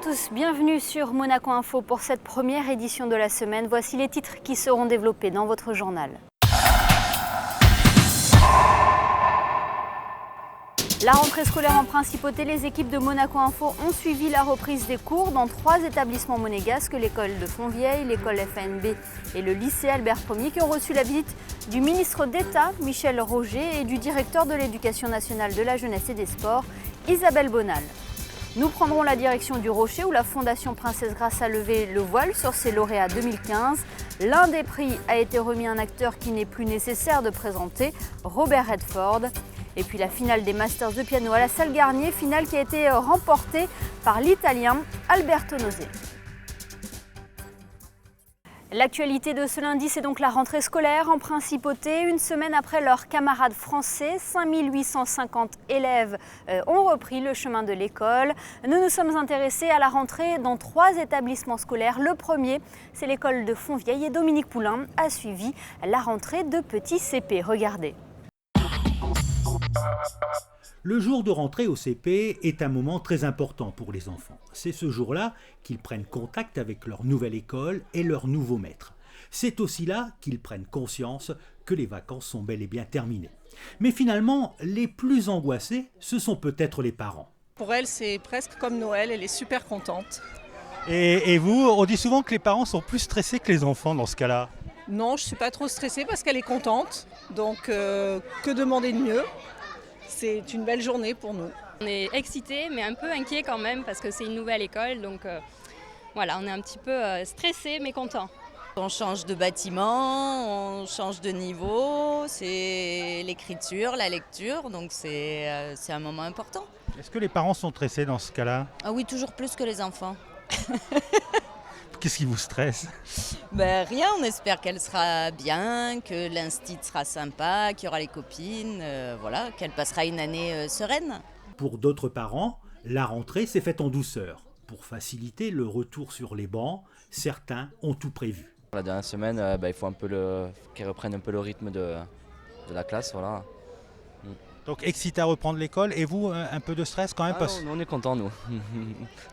tous, bienvenue sur Monaco Info pour cette première édition de la semaine. Voici les titres qui seront développés dans votre journal. La rentrée scolaire en principauté, les équipes de Monaco Info ont suivi la reprise des cours dans 3 établissements monégasques, l'école de Fontvieille, l'école FNB et le lycée Albert Ier, qui ont reçu la visite du ministre d'État Michel Roger et du directeur de l'Éducation nationale de la jeunesse et des sports Isabelle Bonal. Nous prendrons la direction du Rocher où la Fondation Princesse Grace a levé le voile sur ses lauréats 2015. L'un des prix a été remis à un acteur qui n'est plus nécessaire de présenter, Robert Redford. Et puis la finale des Masters de piano à la salle Garnier, finale qui a été remportée par l'Italien Alberto Nosé. L'actualité de ce lundi, c'est donc la rentrée scolaire en principauté. Une semaine après leurs camarades français, 5850 élèves ont repris le chemin de l'école. Nous nous sommes intéressés à la rentrée dans 3 établissements scolaires. Le premier, c'est l'école de Fontvieille et Dominique Poulain a suivi la rentrée de petits CP. Regardez. Le jour de rentrée au CP est un moment très important pour les enfants. C'est ce jour-là qu'ils prennent contact avec leur nouvelle école et leur nouveau maître. C'est aussi là qu'ils prennent conscience que les vacances sont bel et bien terminées. Mais finalement, les plus angoissés, ce sont peut-être les parents. Pour elle, c'est presque comme Noël, elle est super contente. Et vous, on dit souvent que les parents sont plus stressés que les enfants dans ce cas-là. Non, je ne suis pas trop stressée parce qu'elle est contente, donc que demander de mieux ? C'est une belle journée pour nous. On est excités mais un peu inquiets quand même parce que c'est une nouvelle école, donc voilà, on est un petit peu stressés mais contents. On change de bâtiment, on change de niveau, c'est l'écriture, la lecture, donc c'est un moment important. Est-ce que les parents sont stressés dans ce cas-là ? Ah oui, toujours plus que les enfants. Qu'est-ce qui vous stresse ? Rien, on espère qu'elle sera bien, que l'instit sera sympa, qu'il y aura les copines, voilà, qu'elle passera une année sereine. Pour d'autres parents, la rentrée s'est faite en douceur. Pour faciliter le retour sur les bancs, certains ont tout prévu. La dernière semaine, il faut qu'elle reprenne un peu le rythme de la classe. Voilà. Donc excité à reprendre l'école, et vous, un peu de stress quand même Non, on est contents nous.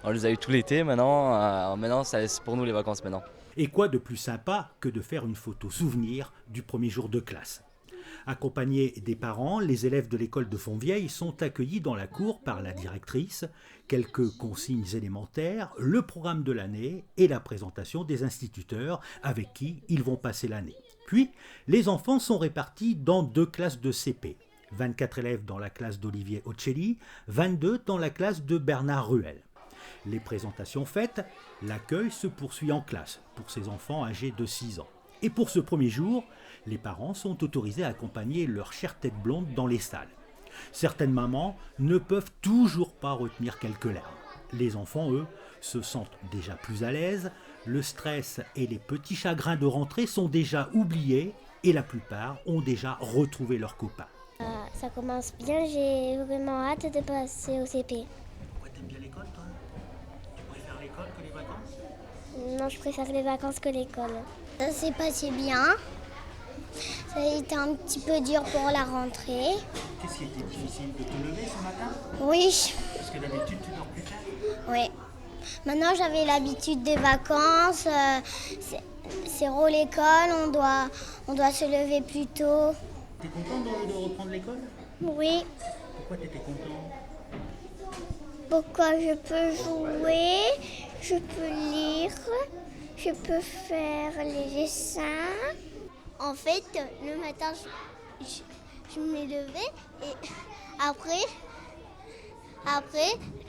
On les a eu tout l'été, maintenant c'est pour nous les vacances maintenant. Et quoi de plus sympa que de faire une photo souvenir du premier jour de classe ? Accompagnés des parents, les élèves de l'école de Fontvieille sont accueillis dans la cour par la directrice, quelques consignes élémentaires, le programme de l'année et la présentation des instituteurs avec qui ils vont passer l'année. Puis, les enfants sont répartis dans 2 classes de CP. 24 élèves dans la classe d'Olivier Ocelli, 22 dans la classe de Bernard Ruel. Les présentations faites, l'accueil se poursuit en classe pour ces enfants âgés de 6 ans. Et pour ce premier jour, les parents sont autorisés à accompagner leur chère tête blonde dans les salles. Certaines mamans ne peuvent toujours pas retenir quelques larmes. Les enfants, eux, se sentent déjà plus à l'aise, le stress et les petits chagrins de rentrée sont déjà oubliés et la plupart ont déjà retrouvé leurs copains. Ça commence bien, j'ai vraiment hâte de passer au CP. Pourquoi t'aimes bien l'école, toi ? Tu préfères l'école que les vacances ? Non, je préfère les vacances que l'école. Ça s'est passé bien. Ça a été un petit peu dur pour la rentrée. Qu'est-ce qui était difficile de te lever ce matin ? Oui. Parce que d'habitude, tu dors plus tard. Oui. Maintenant, j'avais l'habitude des vacances. C'est rôle l'école, on doit se lever plus tôt. T'es content de reprendre l'école ? Oui. Pourquoi t'étais content ? Pourquoi je peux jouer, je peux lire, je peux faire les dessins. En fait, le matin, je me levais et après,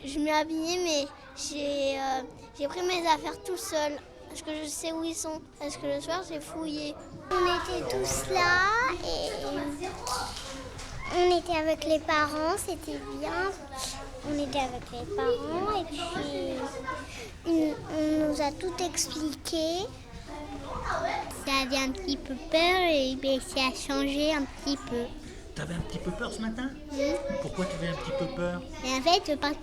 je me habillais, mais j'ai pris mes affaires tout seul. Parce que je sais où ils sont. Parce que le soir, j'ai fouillé. On était tous là et on était avec les parents, c'était bien. On était avec les parents et puis on nous a tout expliqué. J'avais un petit peu peur et ça a changé un petit peu. T'avais un petit peu peur ce matin ? Pourquoi tu avais un petit peu peur ? Et en fait, parce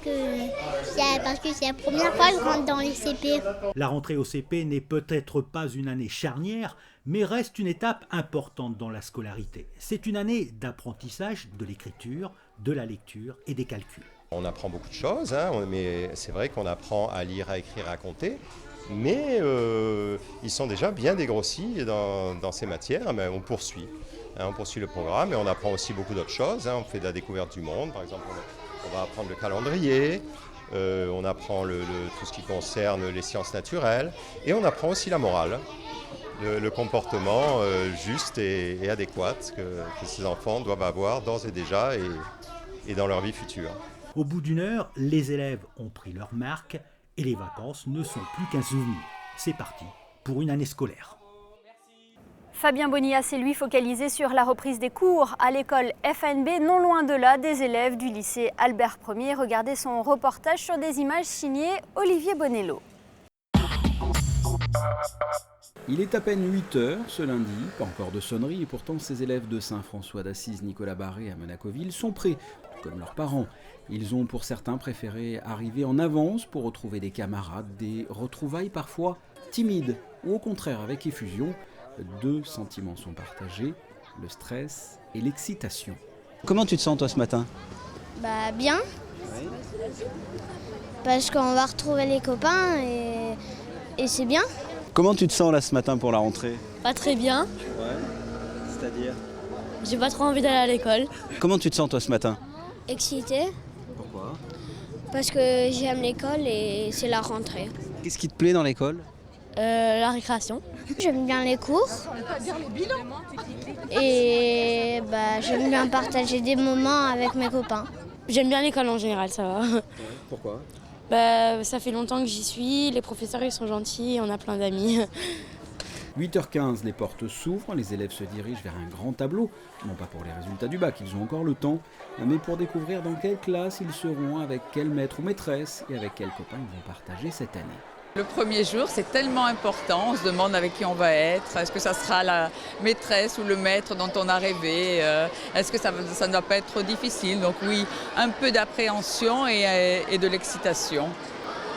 que c'est la première fois que je rentre dans les CP. La rentrée au CP n'est peut-être pas une année charnière, mais reste une étape importante dans la scolarité. C'est une année d'apprentissage de l'écriture, de la lecture et des calculs. On apprend beaucoup de choses, hein, mais c'est vrai qu'on apprend à lire, à écrire, à compter. Mais ils sont déjà bien dégrossis dans ces matières, mais on poursuit. Hein, on poursuit le programme et on apprend aussi beaucoup d'autres choses. Hein, on fait de la découverte du monde, par exemple on va apprendre le calendrier, on apprend tout ce qui concerne les sciences naturelles et on apprend aussi la morale, le comportement juste et adéquat que ces enfants doivent avoir d'ores et déjà et dans leur vie future. Au bout d'une heure, les élèves ont pris leur marque et les vacances ne sont plus qu'un souvenir. C'est parti pour une année scolaire. Fabien Bonilla s'est lui focalisé sur la reprise des cours à l'école FNB, non loin de là des élèves du lycée Albert Ier. Regardez son reportage sur des images signées Olivier Bonello. Il est à peine 8h ce lundi, pas encore de sonnerie, et pourtant ces élèves de Saint-François d'Assise Nicolas Barré à Monacoville sont prêts, comme leurs parents. Ils ont pour certains préféré arriver en avance pour retrouver des camarades, des retrouvailles parfois timides ou au contraire avec effusion. Deux sentiments sont partagés, le stress et l'excitation. Comment tu te sens toi ce matin? Bah bien, parce qu'on va retrouver les copains et c'est bien. Comment tu te sens là ce matin pour la rentrée? Pas très bien. Ouais, c'est-à-dire? J'ai pas trop envie d'aller à l'école. Comment tu te sens toi ce matin? Excitée. Pourquoi? Parce que j'aime l'école et c'est la rentrée. Qu'est-ce qui te plaît dans l'école? La récréation. J'aime bien les cours et j'aime bien partager des moments avec mes copains. J'aime bien l'école en général, ça va. Pourquoi? Ça fait longtemps que j'y suis, les professeurs ils sont gentils, on a plein d'amis. 8h15, les portes s'ouvrent, les élèves se dirigent vers un grand tableau, non pas pour les résultats du bac, ils ont encore le temps, mais pour découvrir dans quelle classe ils seront, avec quel maître ou maîtresse et avec quels copains ils vont partager cette année. Le premier jour, c'est tellement important, on se demande avec qui on va être, est-ce que ça sera la maîtresse ou le maître dont on a rêvé, est-ce que ça ne doit pas être trop difficile, donc oui, un peu d'appréhension et de l'excitation.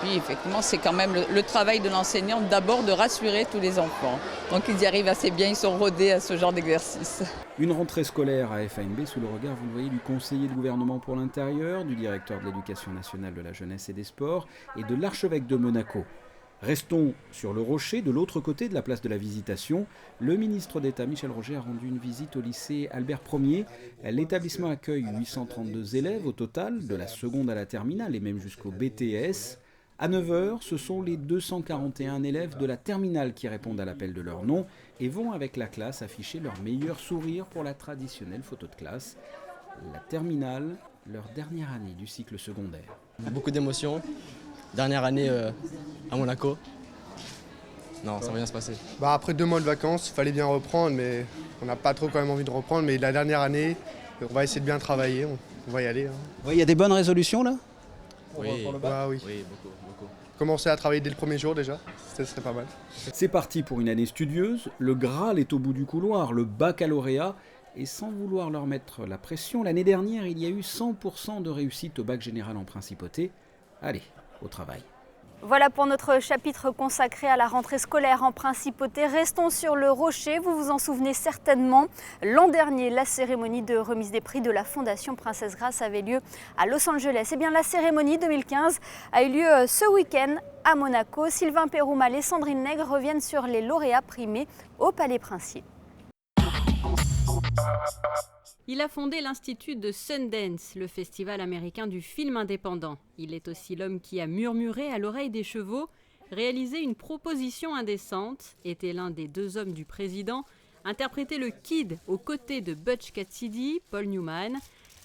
Puis effectivement, c'est quand même le travail de l'enseignant d'abord de rassurer tous les enfants, donc ils y arrivent assez bien, ils sont rodés à ce genre d'exercice. Une rentrée scolaire à FNB sous le regard, vous le voyez, du conseiller de gouvernement pour l'intérieur, du directeur de l'éducation nationale, de la jeunesse et des sports et de l'archevêque de Monaco. Restons sur le rocher, de l'autre côté de la place de la Visitation. Le ministre d'État Michel Roger a rendu une visite au lycée Albert Ier. L'établissement accueille 832 élèves au total, de la seconde à la terminale et même jusqu'au BTS. À 9h, ce sont les 241 élèves de la terminale qui répondent à l'appel de leur nom et vont avec la classe afficher leur meilleur sourire pour la traditionnelle photo de classe. La terminale, leur dernière année du cycle secondaire. Beaucoup d'émotions. Dernière année à Monaco. Non, ça va bien se passer. Après 2 mois de vacances, il fallait bien reprendre, mais on n'a pas trop quand même envie de reprendre. Mais la dernière année, on va essayer de bien travailler, on va y aller. Il y a des bonnes résolutions là? Oui, oui. Oui, beaucoup. Commencer à travailler dès le premier jour déjà, ce serait pas mal. C'est parti pour une année studieuse, le Graal est au bout du couloir, le baccalauréat. Et sans vouloir leur mettre la pression, l'année dernière, il y a eu 100% de réussite au bac général en principauté. Allez, au travail. Voilà pour notre chapitre consacré à la rentrée scolaire en principauté. Restons sur le rocher, vous vous en souvenez certainement. L'an dernier, la cérémonie de remise des prix de la Fondation Princesse Grace avait lieu à Los Angeles. Eh bien, la cérémonie 2015 a eu lieu ce week-end à Monaco. Sylvain Péroumal et Sandrine Nègre reviennent sur les lauréats primés au Palais Princier. Il a fondé l'Institut de Sundance, le festival américain du film indépendant. Il est aussi l'homme qui a murmuré à l'oreille des chevaux, réalisé une proposition indécente, était l'un des 2 hommes du président, interprété le Kid aux côtés de Butch Cassidy, Paul Newman.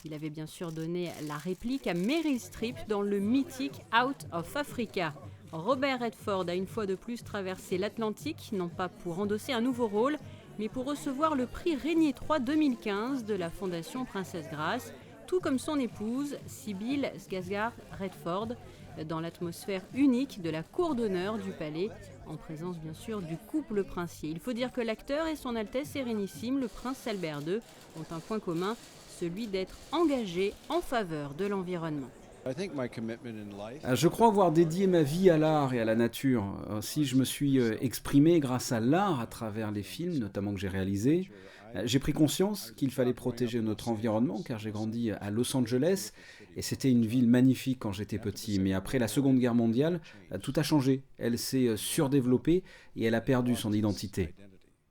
Il avait bien sûr donné la réplique à Meryl Streep dans le mythique Out of Africa. Robert Redford a une fois de plus traversé l'Atlantique, non pas pour endosser un nouveau rôle, mais pour recevoir le prix Régnier III 2015 de la Fondation Princesse Grace, tout comme son épouse, Sybil Skarsgård Redford, dans l'atmosphère unique de la cour d'honneur du palais, en présence bien sûr du couple princier. Il faut dire que l'acteur et son Altesse Sérénissime, le prince Albert II, ont un point commun, celui d'être engagés en faveur de l'environnement. Je crois avoir dédié ma vie à l'art et à la nature. Ainsi, je me suis exprimé grâce à l'art à travers les films, notamment que j'ai réalisés. J'ai pris conscience qu'il fallait protéger notre environnement car j'ai grandi à Los Angeles et c'était une ville magnifique quand j'étais petit. Mais après la Seconde Guerre mondiale, tout a changé. Elle s'est surdéveloppée et elle a perdu son identité.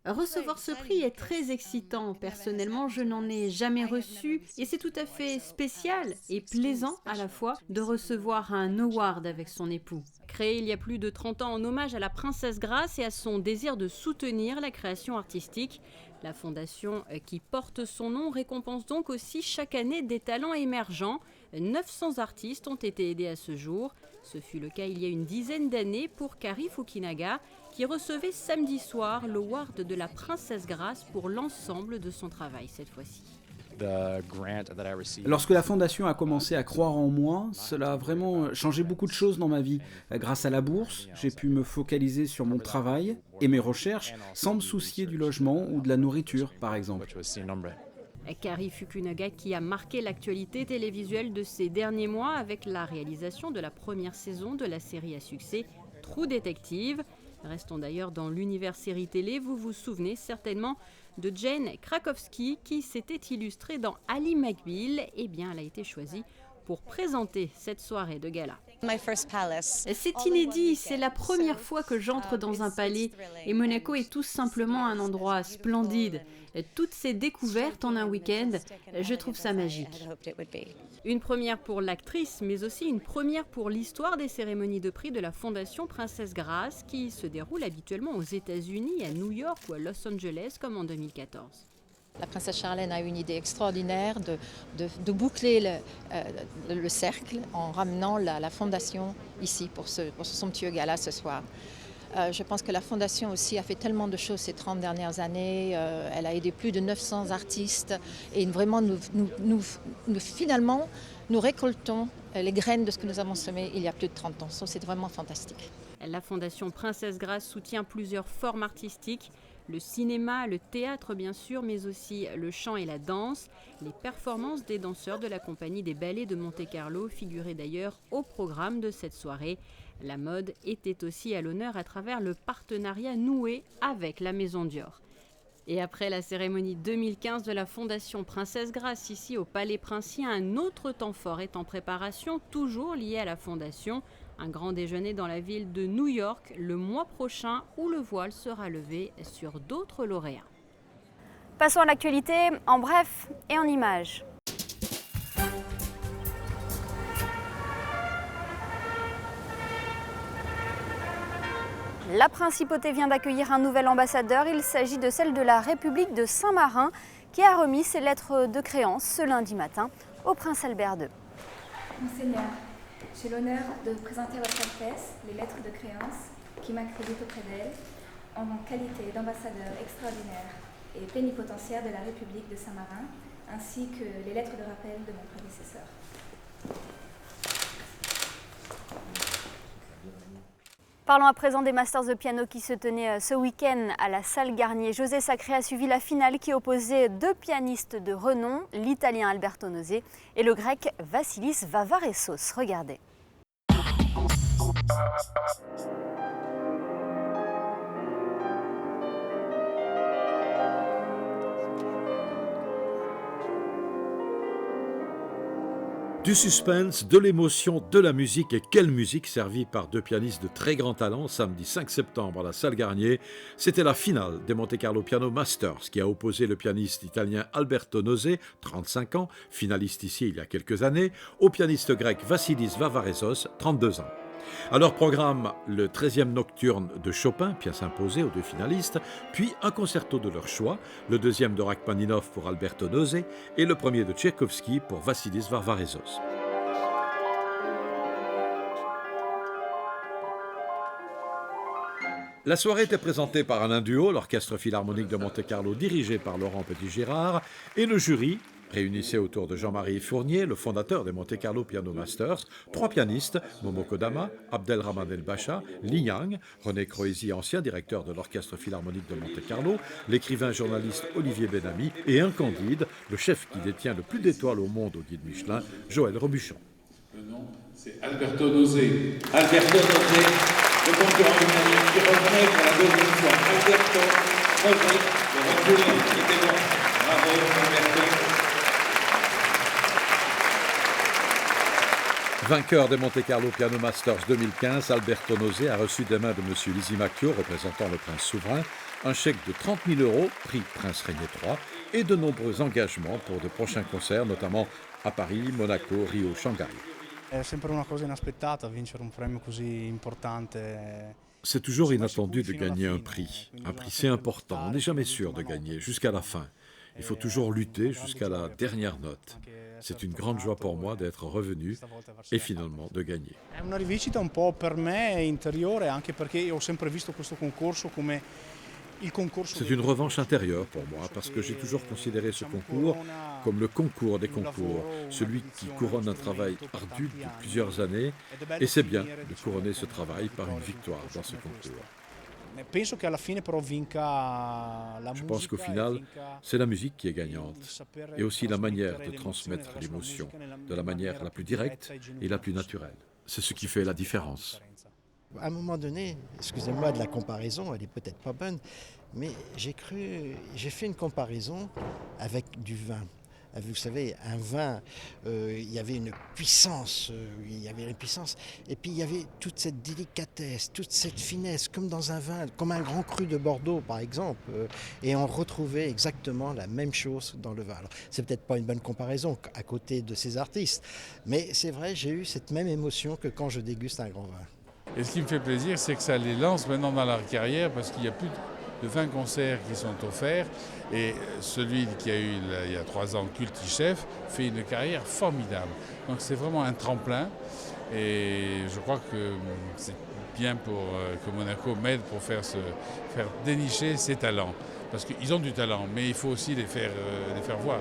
Recevoir ce prix est très excitant. Personnellement, je n'en ai jamais reçu et c'est tout à fait spécial et plaisant à la fois de recevoir un award avec son époux. Créé il y a plus de 30 ans en hommage à la princesse Grace et à son désir de soutenir la création artistique, la fondation qui porte son nom récompense donc aussi chaque année des talents émergents. 900 artistes ont été aidés à ce jour. Ce fut le cas il y a une dizaine d'années pour Kari Fukinaga, qui recevait samedi soir l'award de la princesse Grace pour l'ensemble de son travail cette fois-ci. Lorsque la fondation a commencé à croire en moi, cela a vraiment changé beaucoup de choses dans ma vie. Grâce à la bourse, j'ai pu me focaliser sur mon travail et mes recherches sans me soucier du logement ou de la nourriture, par exemple. Kari Fukunaga qui a marqué l'actualité télévisuelle de ces derniers mois avec la réalisation de la première saison de la série à succès True Detective. Restons d'ailleurs dans l'univers série télé, vous vous souvenez certainement de Jane Krakowski qui s'était illustrée dans Ally McBeal. Eh bien, elle a été choisie pour présenter cette soirée de gala. C'est inédit, c'est la première fois que j'entre dans un palais et Monaco est tout simplement un endroit splendide. Toutes ces découvertes en un week-end, je trouve ça magique. Une première pour l'actrice, mais aussi une première pour l'histoire des cérémonies de prix de la Fondation Princesse Grace qui se déroule habituellement aux États-Unis, à New York ou à Los Angeles comme en 2014. La princesse Charlène a eu une idée extraordinaire de boucler le cercle en ramenant la fondation ici pour ce somptueux gala ce soir. Je pense que la fondation aussi a fait tellement de choses ces 30 dernières années. Elle a aidé plus de 900 artistes et vraiment finalement nous récoltons les graines de ce que nous avons semé il y a plus de 30 ans. C'est vraiment fantastique. La Fondation Princesse Grace soutient plusieurs formes artistiques. Le cinéma, le théâtre bien sûr, mais aussi le chant et la danse. Les performances des danseurs de la compagnie des ballets de Monte-Carlo figuraient d'ailleurs au programme de cette soirée. La mode était aussi à l'honneur à travers le partenariat noué avec la Maison Dior. Et après la cérémonie 2015 de la Fondation Princesse Grace ici au Palais Princier, un autre temps fort est en préparation, toujours lié à la Fondation. Un grand déjeuner dans la ville de New York le mois prochain où le voile sera levé sur d'autres lauréats. Passons à l'actualité en bref et en images. La principauté vient d'accueillir un nouvel ambassadeur. Il s'agit de celle de la République de Saint-Marin qui a remis ses lettres de créance ce lundi matin au prince Albert II. Monseigneur, j'ai l'honneur de présenter à votre Altesse les lettres de créance qui m'accréditent auprès d'elle en qualité d'ambassadeur extraordinaire et plénipotentiaire de la République de Saint-Marin, ainsi que les lettres de rappel de mon prédécesseur. Parlons à présent des Masters de piano qui se tenaient ce week-end à la salle Garnier. José Sacré a suivi la finale qui opposait deux pianistes de renom, l'italien Alberto Nosé et le grec Vassilis Vavaressos. Regardez. Du suspense, de l'émotion, de la musique, et quelle musique servie par deux pianistes de très grand talent samedi 5 septembre à la salle Garnier. C'était la finale des Monte Carlo Piano Masters qui a opposé le pianiste italien Alberto Nosé, 35 ans, finaliste ici il y a quelques années, au pianiste grec Vassilis Vavaressos, 32 ans. À leur programme, le 13e nocturne de Chopin, pièce imposée aux deux finalistes, puis un concerto de leur choix, le 2e de Rachmaninov pour Alberto Nosé et le 1er de Tchaïkovski pour Vassilis Vavaressos. La soirée était présentée par Alain Duhaut, l'Orchestre Philharmonique de Monte-Carlo dirigé par Laurent Petit-Girard, et le jury réunissait autour de Jean-Marie Fournier, le fondateur des Monte Carlo Piano Masters, trois pianistes, Momoko Dama, Abdelrahman El-Bacha, Li Yang, René Croisi, ancien directeur de l'Orchestre Philharmonique de Monte-Carlo, l'écrivain journaliste Olivier Benamy et un Candide, le chef qui détient le plus d'étoiles au monde au guide Michelin, Joël Robuchon. Le nom, c'est Alberto Nosé. Alberto Nosé, le concurrent unanime qui revenait pour la deuxième fois. Alberto Nosé, le reculé, qui était bon. Vainqueur des Monte Carlo Piano Masters 2015, Alberto Nosé a reçu des mains de M. Lisi Macchio, représentant le prince souverain, un chèque de 30 000 €, prix Prince Régnier III, et de nombreux engagements pour de prochains concerts, notamment à Paris, Monaco, Rio, Shanghai. C'est toujours inattendu de gagner un prix. Un prix, c'est important. On n'est jamais sûr de gagner jusqu'à la fin. Il faut toujours lutter jusqu'à la dernière note. C'est une grande joie pour moi d'être revenu et finalement de gagner. È una rivincita un po' per me intérieure, anche perché ho sempre visto questo concorso come il concorso. C'est une revanche intérieure pour moi parce que j'ai toujours considéré ce concours comme le concours des concours, celui qui couronne un travail ardu depuis plusieurs années, et c'est bien de couronner ce travail par une victoire dans ce concours. Je pense qu'au final, c'est la musique qui est gagnante, et aussi la manière de transmettre l'émotion, de la manière la plus directe et la plus naturelle. C'est ce qui fait la différence. À un moment donné, excusez-moi de la comparaison, elle est peut-être pas bonne, mais j'ai fait une comparaison avec du vin. Vous savez, un vin, il y avait une puissance, et puis il y avait toute cette délicatesse, toute cette finesse, comme dans un vin, comme un grand cru de Bordeaux par exemple, et on retrouvait exactement la même chose dans le vin. Alors, c'est peut-être pas une bonne comparaison à côté de ces artistes, mais c'est vrai, j'ai eu cette même émotion que quand je déguste un grand vin. Et ce qui me fait plaisir, c'est que ça les lance maintenant dans leur carrière parce qu'il y a plus de 20 concerts qui sont offerts et celui qui a eu il y a 3 ans Culti-Chef fait une carrière formidable. Donc c'est vraiment un tremplin et je crois que c'est bien pour que Monaco m'aide pour faire dénicher ses talents. Parce qu'ils ont du talent, mais il faut aussi les faire voir.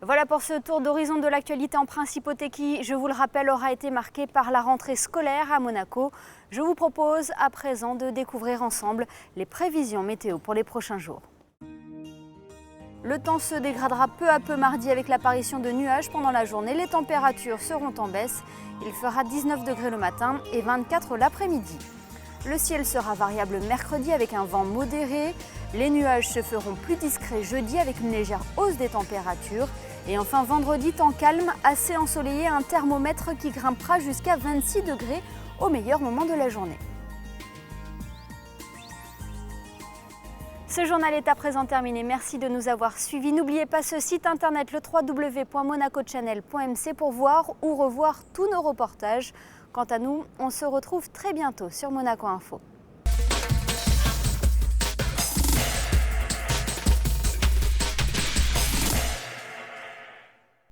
Voilà pour ce tour d'horizon de l'actualité en principauté qui, je vous le rappelle, aura été marqué par la rentrée scolaire à Monaco. Je vous propose à présent de découvrir ensemble les prévisions météo pour les prochains jours. Le temps se dégradera peu à peu mardi avec l'apparition de nuages pendant la journée. Les températures seront en baisse. Il fera 19 degrés le matin et 24 l'après-midi. Le ciel sera variable mercredi avec un vent modéré. Les nuages se feront plus discrets jeudi avec une légère hausse des températures. Et enfin vendredi, temps calme, assez ensoleillé, un thermomètre qui grimpera jusqu'à 26 degrés au meilleur moment de la journée. Ce journal est à présent terminé. Merci de nous avoir suivis. N'oubliez pas ce site internet, le www.monacochannel.mc pour voir ou revoir tous nos reportages. Quant à nous, on se retrouve très bientôt sur Monaco Info.